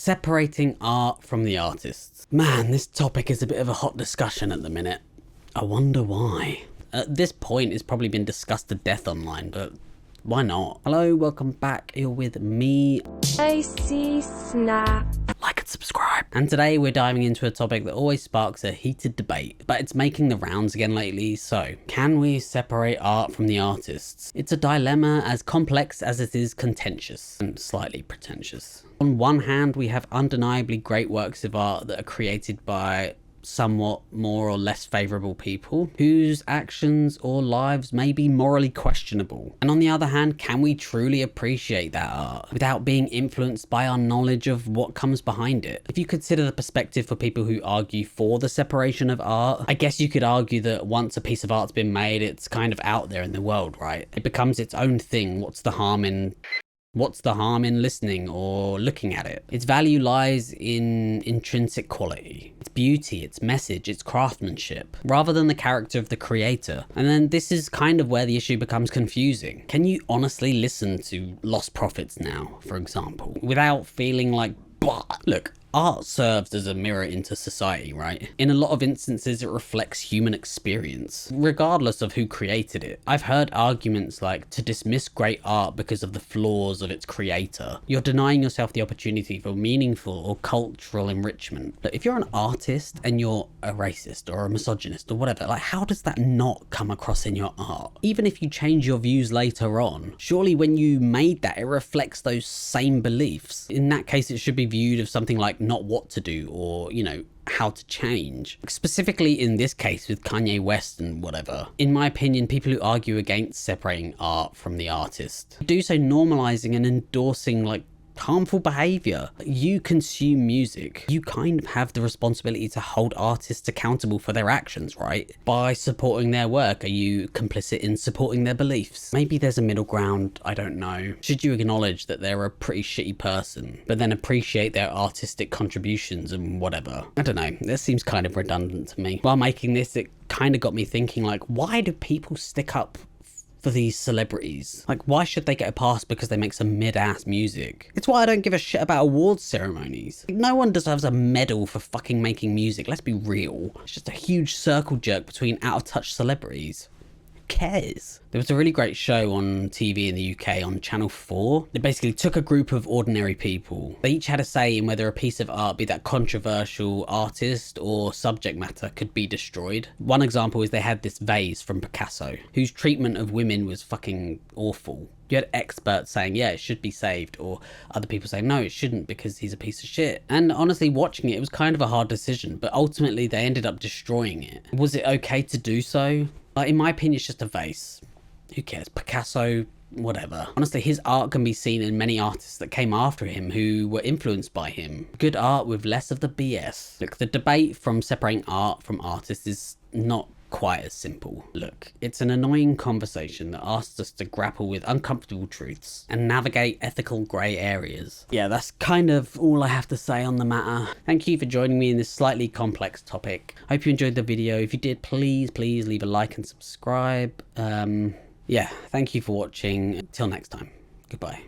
Separating art from the artists. Man, this topic is a bit of a hot discussion at the minute. I wonder why. At this point, it's probably been discussed to death online, but why not? Hello, welcome back. You're with me. I see Snap. Like and subscribe. And today we're diving into a topic that always sparks a heated debate, but it's making the rounds again lately. So, can we separate art from the artists? It's a dilemma as complex as it is contentious and slightly pretentious. On one hand, we have undeniably great works of art that are created by somewhat more or less favourable people whose actions or lives may be morally questionable. And on the other hand, can we truly appreciate that art without being influenced by our knowledge of what comes behind it? If you consider the perspective for people who argue for the separation of art, I guess you could argue that once a piece of art's been made, it's kind of out there in the world, right? It becomes its own thing. What's the harm in listening or looking at it? Its value lies in intrinsic quality, its beauty, its message, its craftsmanship, rather than the character of the creator. And then this is kind of where the issue becomes confusing. Can you honestly listen to Lost Prophets now, for example, without feeling like, bah? Look, art serves as a mirror into society, right? In a lot of instances, it reflects human experience, regardless of who created it. I've heard arguments like, to dismiss great art because of the flaws of its creator, you're denying yourself the opportunity for meaningful or cultural enrichment. But if you're an artist and you're a racist or a misogynist or whatever, like, how does that not come across in your art? Even if you change your views later on, surely when you made that, it reflects those same beliefs. In that case, it should be viewed as something like not what to do or, you know, how to change. Specifically in this case with Kanye West and whatever. In my opinion, people who argue against separating art from the artist do so normalizing and endorsing like harmful behavior. You consume music. You kind of have the responsibility to hold artists accountable for their actions, right? By supporting their work, are you complicit in supporting their beliefs? Maybe there's a middle ground, I don't know. Should you acknowledge that they're a pretty shitty person, but then appreciate their artistic contributions and whatever? I don't know. This seems kind of redundant to me. While making this, it kind of got me thinking, like, why do people stick up for these celebrities? Like, why should they get a pass because they make some mid-ass music? It's why I don't give a shit about awards ceremonies. Like, no one deserves a medal for fucking making music, let's be real. It's just a huge circle jerk between out-of-touch celebrities. Who cares? There was a really great show on TV in the UK on Channel 4. It basically took a group of ordinary people. They each had a say in whether a piece of art, be that controversial artist or subject matter, could be destroyed. One example is they had this vase from Picasso, whose treatment of women was fucking awful. You had experts saying, yeah, it should be saved, or other people saying, no, it shouldn't because he's a piece of shit. And honestly, watching it was kind of a hard decision, but ultimately they ended up destroying it. Was it okay to do so? Like, in my opinion, it's just a vase. Who cares? Picasso, whatever. Honestly, his art can be seen in many artists that came after him who were influenced by him. Good art with less of the BS. Look, the debate from separating art from artists is not quite as simple. Look, it's an annoying conversation that asks us to grapple with uncomfortable truths and navigate ethical grey areas. Yeah, that's kind of all I have to say on the matter. Thank you for joining me in this slightly complex topic. Hope you enjoyed the video. If you did, please leave a like and subscribe. Yeah, thank you for watching. Until next time, goodbye.